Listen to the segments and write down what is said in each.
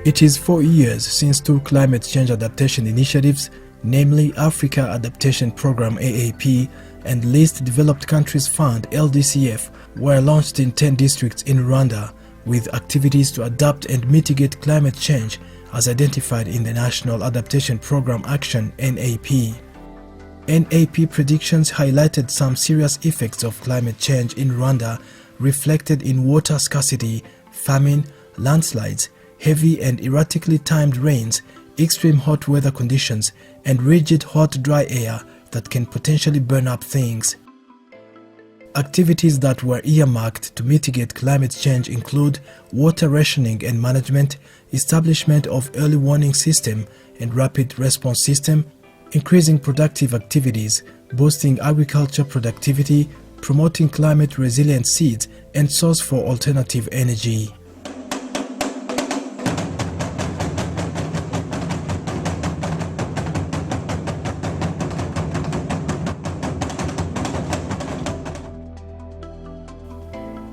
It is 4 years since 2 climate change adaptation initiatives, namely Africa Adaptation Programme AAP and Least Developed Countries Fund LDCF, were launched in 10 districts in Rwanda with activities to adapt and mitigate climate change as identified in the National Adaptation Programme Action (NAP). NAP predictions highlighted some serious effects of climate change in Rwanda reflected in water scarcity, famine, landslides, heavy and erratically timed rains, extreme hot weather conditions, and rigid hot dry air that can potentially burn up things. Activities that were earmarked to mitigate climate change include water rationing and management, establishment of early warning system and rapid response system, increasing productive activities, boosting agriculture productivity, promoting climate resilient seeds, and source for alternative energy.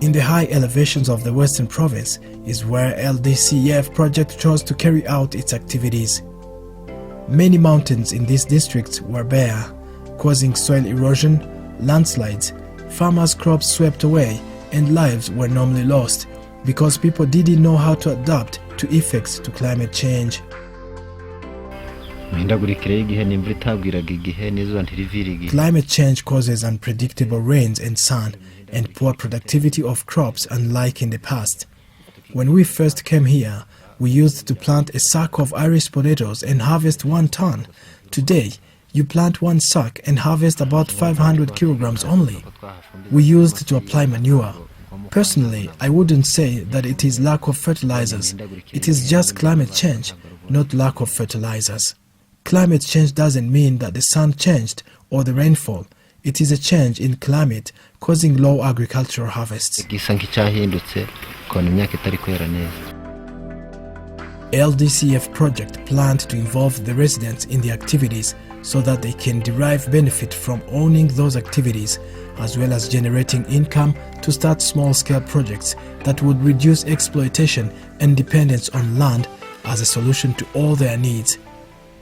In the high elevations of the Western Province is where LDCF project chose to carry out its activities. Many mountains in these districts were bare, causing soil erosion, landslides, farmers' crops swept away, and lives were normally lost because people didn't know how to adapt to effects to climate change. Climate change causes unpredictable rains and sun and poor productivity of crops unlike in the past. When we first came here, we used to plant a sack of Irish potatoes and harvest 1 ton. Today, you plant 1 sack and harvest about 500 kilograms only. We used to apply manure. Personally, I wouldn't say that it is lack of fertilizers. It is just climate change, not lack of fertilizers. Climate change doesn't mean that the sun changed or the rainfall. It is a change in climate causing low agricultural harvests. LDCF project planned to involve the residents in the activities so that they can derive benefit from owning those activities, as well as generating income to start small-scale projects that would reduce exploitation and dependence on land as a solution to all their needs.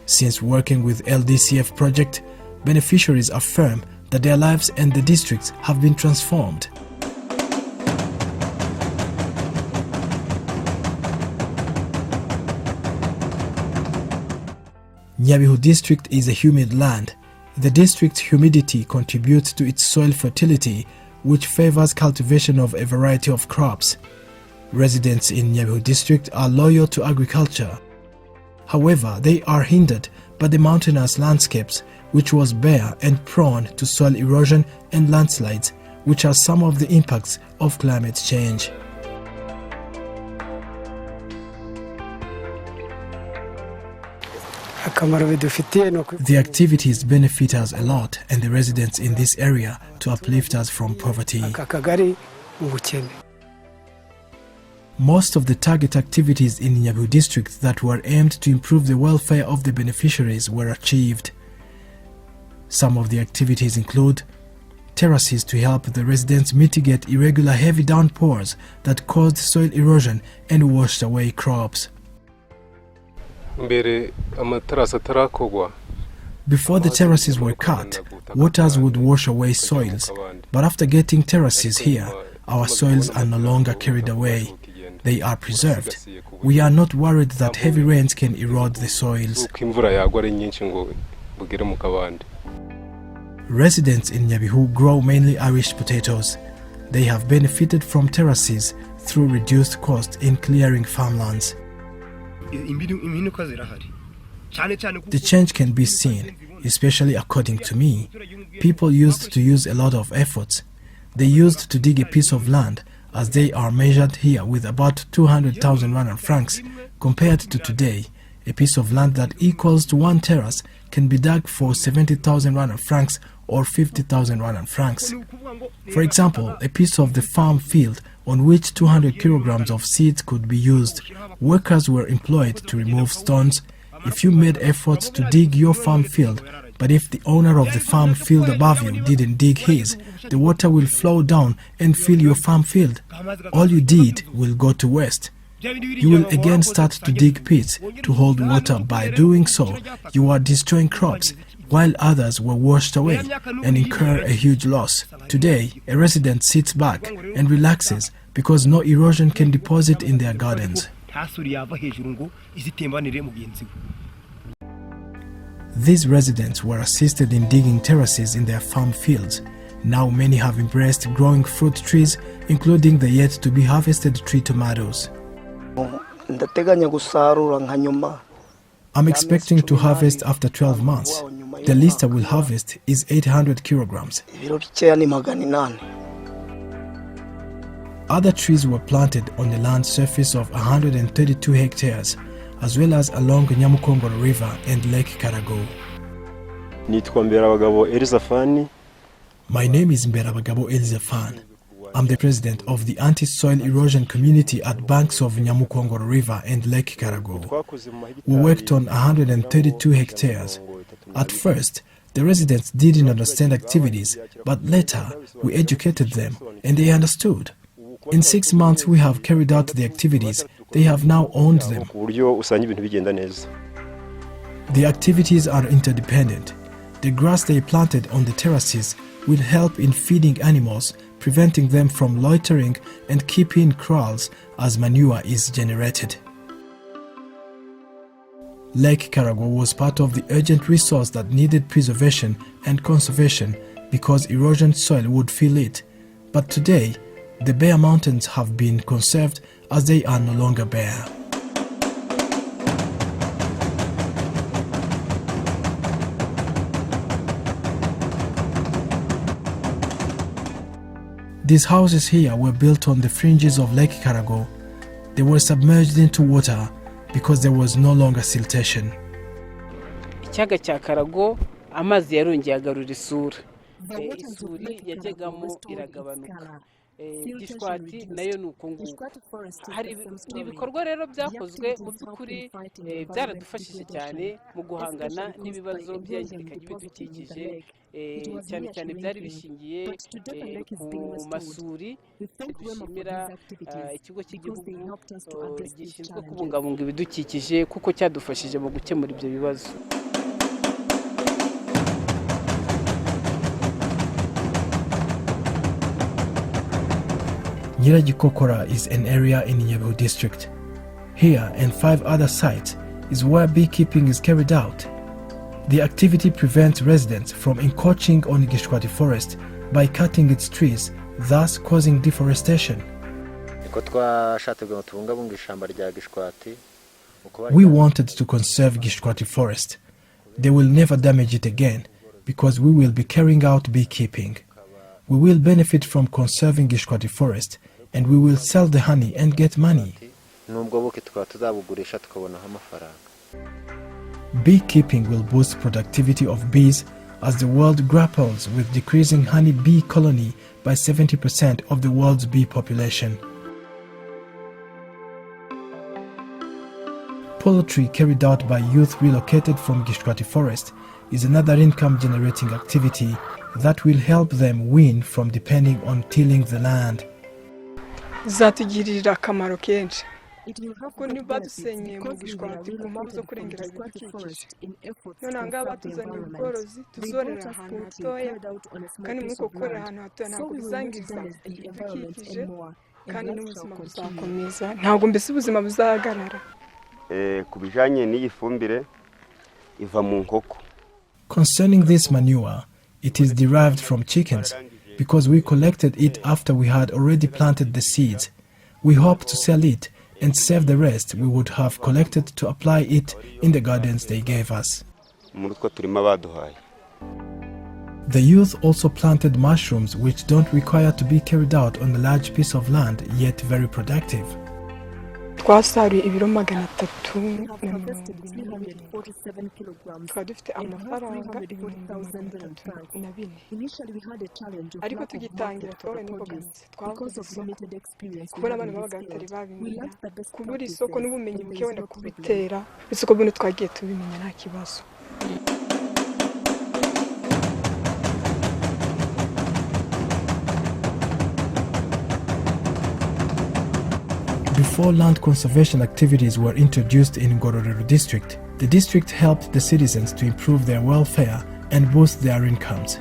Since working with LDCF project, beneficiaries affirm that their lives and the districts have been transformed. Nyabihu district is a humid land. The district's humidity contributes to its soil fertility, which favors cultivation of a variety of crops. Residents in Nyabihu district are loyal to agriculture. However, they are hindered by the mountainous landscapes, which was bare and prone to soil erosion and landslides, which are some of the impacts of climate change. The activities benefit us a lot and the residents in this area to uplift us from poverty. Most of the target activities in Nyabihu district that were aimed to improve the welfare of the beneficiaries were achieved. Some of the activities include terraces to help the residents mitigate irregular heavy downpours that caused soil erosion and washed away crops. Before the terraces were cut, waters would wash away soils, but after getting terraces here, our soils are no longer carried away. They are preserved. We are not worried that heavy rains can erode the soils. Residents in Nyabihu grow mainly Irish potatoes. They have benefited from terraces through reduced cost in clearing farmlands. The change can be seen, especially according to me. People used to use a lot of efforts. They used to dig a piece of land, as they are measured here with about 200,000 Rwandan francs. Compared to today, a piece of land that equals to 1 terrace can be dug for 70,000 Rwandan francs or 50,000 Rwandan francs. For example, a piece of the farm field on which 200 kilograms of seeds could be used. Workers were employed to remove stones. If you made efforts to dig your farm field, but if the owner of the farm field above you didn't dig his, the water will flow down and fill your farm field. All you did will go to waste. You will again start to dig pits to hold water. By doing so, you are destroying crops, while others were washed away and incur a huge loss. Today, a resident sits back and relaxes because no erosion can deposit in their gardens. These residents were assisted in digging terraces in their farm fields. Now many have embraced growing fruit trees, including the yet-to-be-harvested tree tomatoes. I'm expecting to harvest after 12 months. The least I will harvest is 800 kilograms. Other trees were planted on the land surface of 132 hectares, as well as along Nyamukongoro River and Lake Karago. My name is Mberabagabo Elizafan. I'm the president of the anti-soil erosion community at banks of Nyamukongoro River and Lake Karago. We worked on 132 hectares. At first, the residents didn't understand activities, but later we educated them and they understood. In 6 months we have carried out the activities. They have now owned them. The activities are interdependent. The grass they planted on the terraces will help in feeding animals, preventing them from loitering and keeping kraals as manure is generated. Lake Karago was part of the urgent resource that needed preservation and conservation because erosion soil would fill it. But today, the bare mountains have been conserved as they are no longer bare. These houses here were built on the fringes of Lake Karago. They were submerged into water because there was no longer siltation. Ikiyaga cya Karago amazi yarongeye agarura isura. Isuri yajyagamo iragabanuka. Gishwati nayo nuko nguko. Hari ibikorwa rero byakozwe mu by'ukuri byaradufashije cyane mu guhangana n'ibibazo by'iyangirika ry'ibidukikije, cyane cyane byari bishingiye ku masuri. Dushimira ikigo cy'igihugu gishinzwe kubungabunga ibidukikije kuko cyadufashije mu gukemura ibyo bibazo. Nyiragikokora is an area in Nyabihu district. Here and 5 other sites is where beekeeping is carried out. The activity prevents residents from encroaching on Gishwati forest by cutting its trees, thus causing deforestation. We wanted to conserve Gishwati forest. They will never damage it again because we will be carrying out beekeeping. We will benefit from conserving Gishwati forest and we will sell the honey and get money. Beekeeping will boost productivity of bees as the world grapples with decreasing honey bee colony by 70% of the world's bee population. Poultry carried out by youth relocated from Gishwati forest is another income-generating activity that will help them wean from depending on tilling the land. Zatugirira akamaro kenshi. Kuko niba dusenye mu Gishwati ku mpamvu zo kurengera ibidukikije. None ngaha batuzaniye ubworozi tuzorera ahantu hatoya kandi muri uko gukorera ahantu hatoya ntabwo bizangiriza ibidukikije kandi n'ubuzima buzakomeza, ntabwo mbese ubuzima buzahagarara. Ku bijanye n'iyi fumbire iva mu nkoko. Concerning this manure, it is derived from chickens because we collected it after we had already planted the seeds. We hope to sell it and save the rest we would have collected to apply it in the gardens they gave us. The youth also planted mushrooms which don't require to be carried out on a large piece of land, yet very productive. Twasaruye ibiro 347 twari dufite amafaranga 4,034 ariko tugitangira twabaye n'imbogamizi twakoze kubona abantu babaga batari babimenya kubura isoko n'ubumenyi buke wenda kubitera isoko bune twagiye tubimenya nta kibazo. Before land conservation activities were introduced in Ngororero district, the district helped the citizens to improve their welfare and boost their incomes.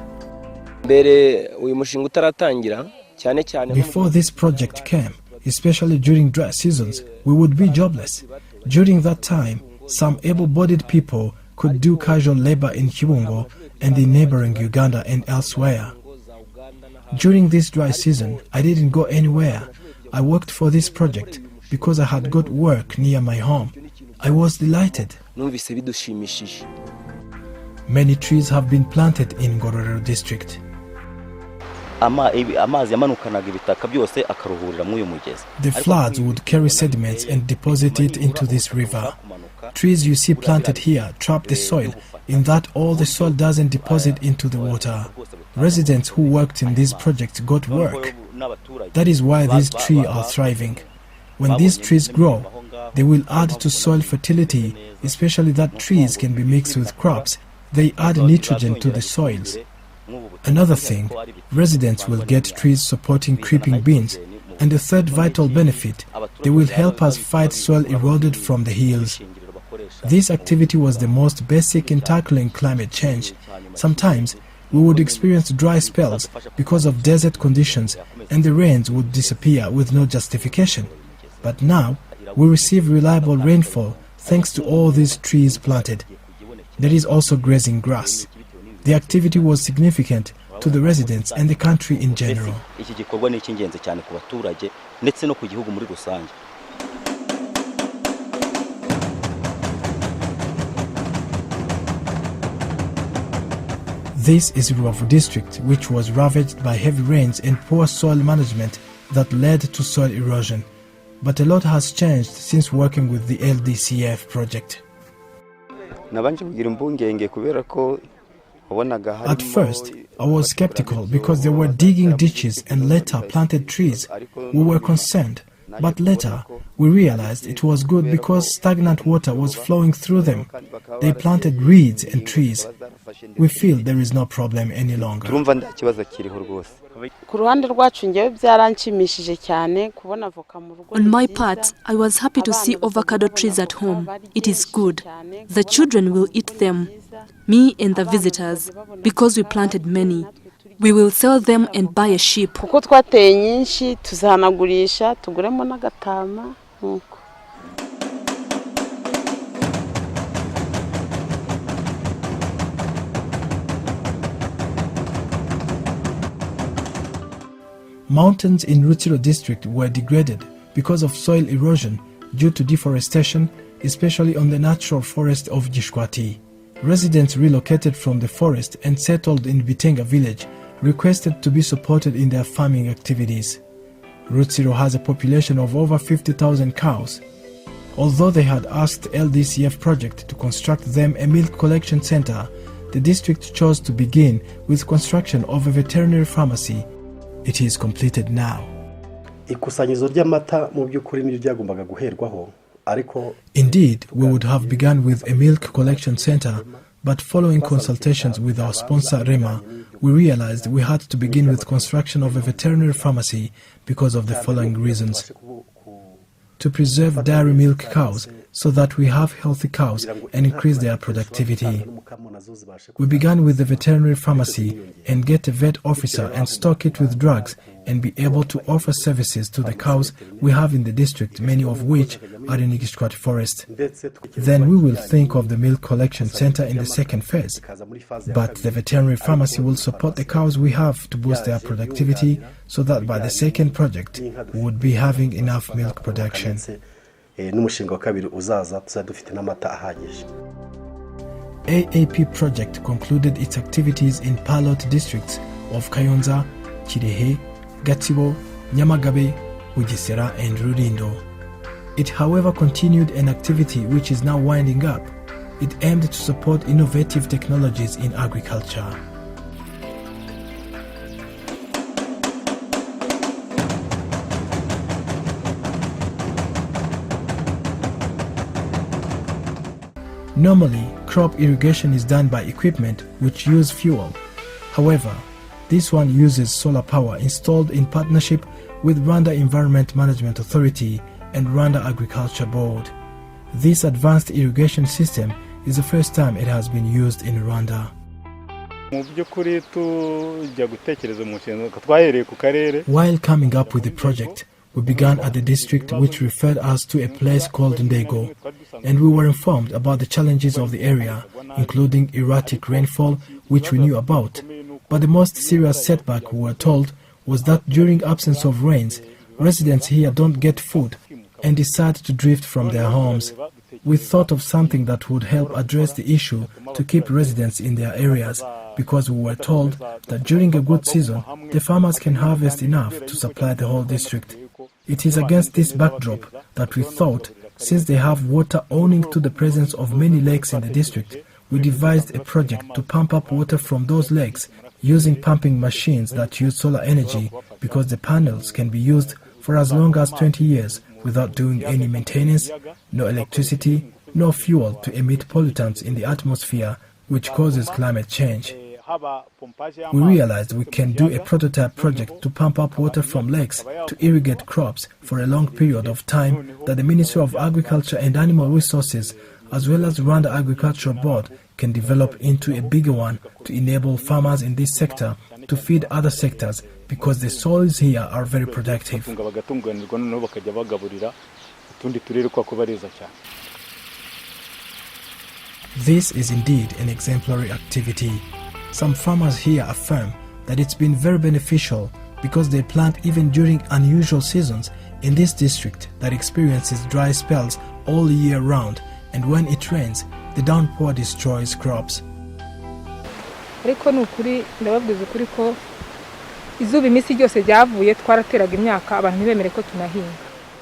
Before this project came, especially during dry seasons, we would be jobless. During that time, some able-bodied people could do casual labor in Kibungo and in neighboring Uganda and elsewhere. During this dry season, I didn't go anywhere. I worked for this project because I had got work near my home. I was delighted. Many trees have been planted in Ngororero district. The floods would carry sediments and deposit it into this river. Trees you see planted here trap the soil, in that all the soil doesn't deposit into the water. Residents who worked in these projects got work. That is why these trees are thriving. When these trees grow, they will add to soil fertility, especially that trees can be mixed with crops. They add nitrogen to the soils. Another thing, residents will get trees supporting creeping beans, and the third vital benefit, they will help us fight soil eroded from the hills. This activity was the most basic in tackling climate change. Sometimes, we would experience dry spells because of desert conditions, and the rains would disappear with no justification. But now, we receive reliable rainfall thanks to all these trees planted. There is also grazing grass. The activity was significant to the residents and the country in general. This is Rubavu district, which was ravaged by heavy rains and poor soil management that led to soil erosion. But a lot has changed since working with the LDCF project. At first, I was skeptical because they were digging ditches and later planted trees. We were concerned, but later we realized it was good because stagnant water was flowing through them. They planted reeds and trees. We feel there is no problem any longer. On my part, I was happy to see avocado trees at home. It is good. The children will eat them, me and the visitors, because we planted many. We will sell them and buy a sheep. Mountains in Rutsiro district were degraded because of soil erosion due to deforestation, especially on the natural forest of Gishwati. Residents relocated from the forest and settled in Bitenga village, requested to be supported in their farming activities. Rutsiro has a population of over 50,000 cows. Although they had asked LDCF project to construct them a milk collection center, the district chose to begin with construction of a veterinary pharmacy. It is completed now. Indeed, we would have begun with a milk collection center, but following consultations with our sponsor Rema, we realized we had to begin with construction of a veterinary pharmacy because of the following reasons. To preserve dairy milk cows so that we have healthy cows and increase their productivity. We began with the veterinary pharmacy and get a vet officer and stock it with drugs and be able to offer services to the cows we have in the district, many of which are in Gishwati forest. Then we will think of the milk collection center in the second phase. But the veterinary pharmacy will support the cows we have to boost their productivity so that by the second project we would be having enough milk production. AAP project concluded its activities in pilot districts of Kayonza, Kirehe, Gatsibo, Nyamagabe, Bugesera and Rulindo. It however continued an activity which is now winding up. It aimed to support innovative technologies in agriculture. Normally, crop irrigation is done by equipment which use fuel. However, this one uses solar power installed in partnership with Rwanda Environment Management Authority and Rwanda Agriculture Board. This advanced irrigation system is the first time it has been used in Rwanda. While coming up with the project, we began at the district, which referred us to a place called Ndego, and we were informed about the challenges of the area, including erratic rainfall, which we knew about. But the most serious setback, we were told, was that during absence of rains, residents here don't get food and decide to drift from their homes. We thought of something that would help address the issue to keep residents in their areas, because we were told that during a good season, the farmers can harvest enough to supply the whole district. It is against this backdrop that we thought, since they have water owing to the presence of many lakes in the district, we devised a project to pump up water from those lakes using pumping machines that use solar energy, because the panels can be used for as long as 20 years without doing any maintenance, no electricity, no fuel to emit pollutants in the atmosphere, which causes climate change. We realized we can do a prototype project to pump up water from lakes to irrigate crops for a long period of time that the Ministry of Agriculture and Animal Resources, as well as Rwanda Agricultural Board, can develop into a bigger one to enable farmers in this sector to feed other sectors, because the soils here are very productive. This is indeed an exemplary activity. Some farmers here affirm that it's been very beneficial because they plant even during unusual seasons in this district that experiences dry spells all year round, and when it rains, the downpour destroys crops.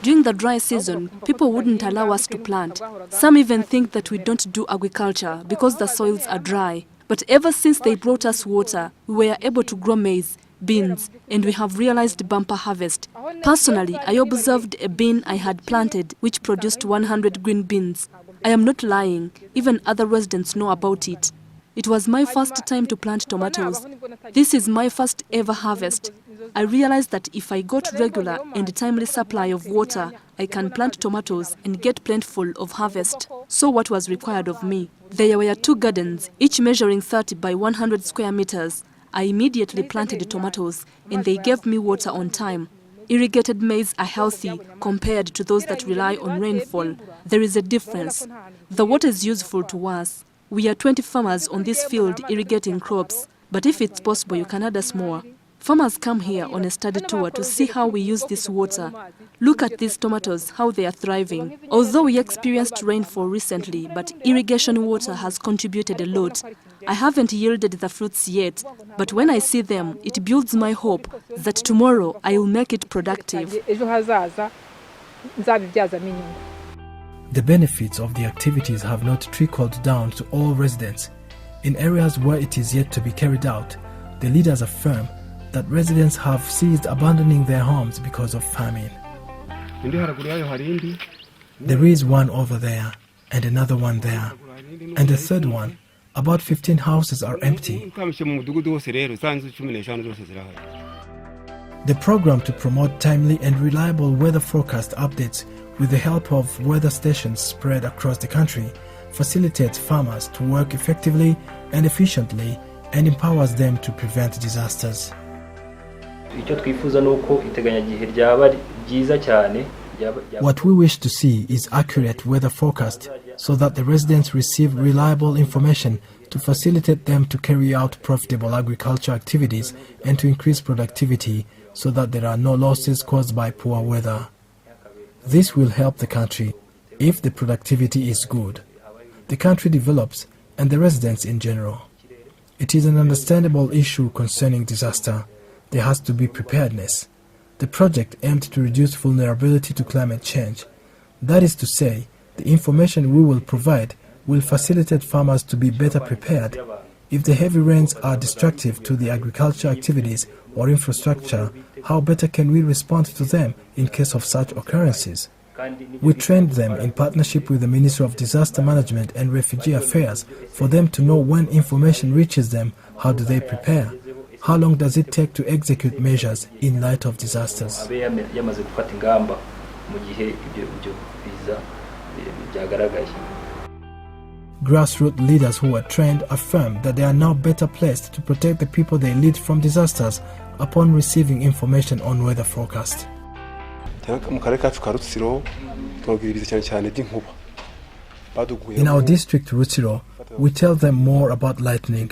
During the dry season, people wouldn't allow us to plant. Some even think that we don't do agriculture because the soils are dry. But ever since they brought us water, we were able to grow maize, beans, and we have realized bumper harvest. Personally, I observed a bean I had planted which produced 100 green beans. I am not lying, even other residents know about it. It was my first time to plant tomatoes. This is my first ever harvest. I realized that if I got regular and timely supply of water, I can plant tomatoes and get plentiful of harvest. So what was required of me? There were 2 gardens, each measuring 30 by 100 square meters. I immediately planted tomatoes and they gave me water on time. Irrigated maize are healthy compared to those that rely on rainfall. There is a difference. The water is useful to us. We are 20 farmers on this field irrigating crops, but if it's possible, you can add us more. Farmers come here on a study tour to see how we use this water. Look at these tomatoes, how they are thriving. Although we experienced rainfall recently, but irrigation water has contributed a lot. I haven't yielded the fruits yet, but when I see them, it builds my hope that tomorrow I will make it productive. The benefits of the activities have not trickled down to all residents. In areas where it is yet to be carried out, the leaders affirm that residents have ceased abandoning their homes because of famine. There is one over there, and another one there, and a third one. About 15 houses are empty. The program to promote timely and reliable weather forecast updates with the help of weather stations spread across the country facilitates farmers to work effectively and efficiently and empowers them to prevent disasters. What we wish to see is accurate weather forecast so that the residents receive reliable information to facilitate them to carry out profitable agriculture activities and to increase productivity so that there are no losses caused by poor weather. This will help the country if the productivity is good. The country develops and the residents in general. It is an understandable issue concerning disaster. There has to be preparedness. The project aimed to reduce vulnerability to climate change. That is to say, the information we will provide will facilitate farmers to be better prepared. If the heavy rains are destructive to the agriculture activities or infrastructure, how better can we respond to them in case of such occurrences? We trained them in partnership with the Ministry of Disaster Management and Refugee Affairs for them to know when information reaches them, how do they prepare? How long does it take to execute measures in light of disasters? mu gihe ibyo biza byagaragaye. Grassroots leaders who were trained affirm that they are now better placed to protect the people they lead from disasters upon receiving information on weather forecast. In our district, Rutsiro, we tell them more about lightning.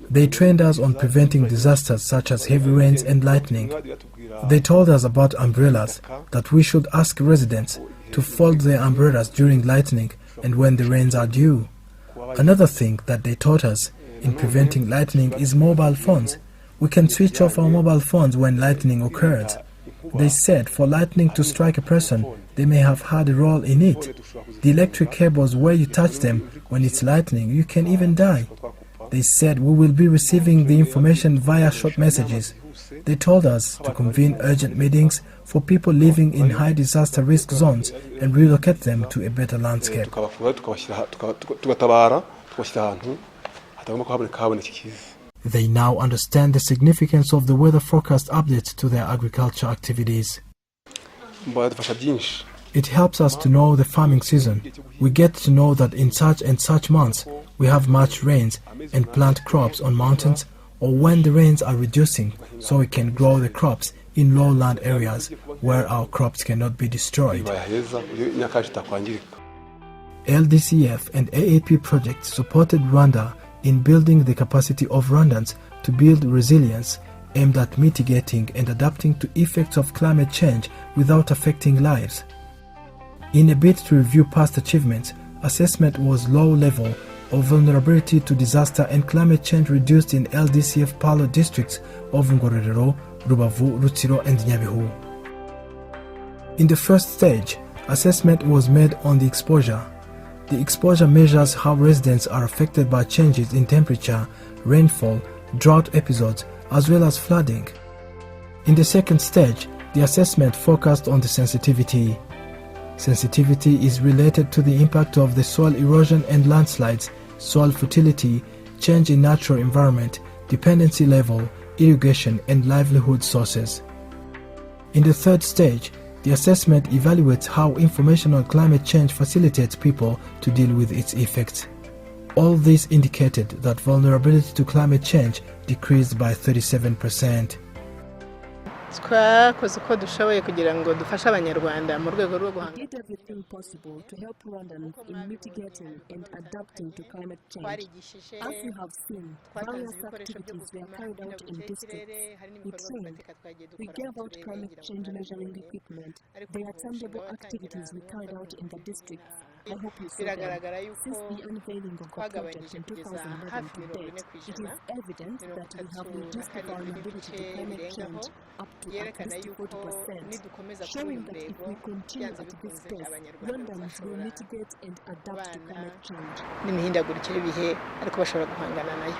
They trained us on preventing disasters such as heavy rains and lightning. They told us about umbrellas, that we should ask residents to fold their umbrellas during lightning and when the rains are due. Another thing that they taught us in preventing lightning is mobile phones. We can switch off our mobile phones when lightning occurs. They said for lightning to strike a person, they may have had a role in it. The electric cables, where you touch them when it's lightning, you can even die. They said we will be receiving the information via short messages. They told us to convene urgent meetings for people living in high disaster risk zones and relocate them to a better landscape. They now understand the significance of the weather forecast updates to their agriculture activities. It helps us to know the farming season. We get to know that in such and such months we have much rains and plant crops on mountains, or when the rains are reducing, so we can grow the crops in lowland areas where our crops cannot be destroyed. LDCF and AAP projects supported Rwanda in building the capacity of Rwandans to build resilience aimed at mitigating and adapting to effects of climate change without affecting lives. In a bid to review past achievements, assessment was low level of vulnerability to disaster and climate change reduced in LDCF Palo districts of Ngororero, Rubavu, Rutsiro and Nyabihu. In the first stage, assessment was made on the exposure. The exposure measures how residents are affected by changes in temperature, rainfall, drought episodes, as well as flooding. In the second stage, the assessment focused on the sensitivity. Sensitivity is related to the impact of the soil erosion and landslides, soil fertility, change in natural environment, dependency level, irrigation and livelihood sources. In the third stage, the assessment evaluates how information on climate change facilitates people to deal with its effects. All this indicated that vulnerability to climate change decreased by 37%. twakoze uko dushoboye kugira ngo dufashe abanyarwanda mu rwego rwo guhangana. Did everything possible to help Rwandans in mitigating and adapting to climate change. As you have seen, various activities were carried out in districts. We trained, we gave out climate change measuring equipment. There are tangible activities we carried out in the districts. I hope you see them. Since the unveiling of the project in 2011 to date, it is evident that we have reduced the vulnerability to climate change up to at least 40%, showing that if we continue at this pace, Rwandans will mitigate and adapt to climate change. n'imihindagurikire y'ibihe ariko bashobora guhangana nayo.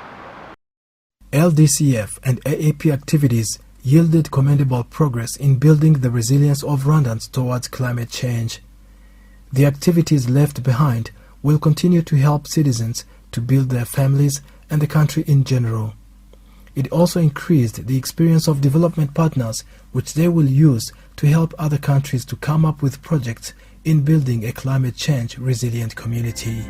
LDCF and AAP activities yielded commendable progress in building the resilience of Rwandans towards climate change. The activities left behind will continue to help citizens to build their families and the country in general. It also increased the experience of development partners, which they will use to help other countries to come up with projects in building a climate change resilient community.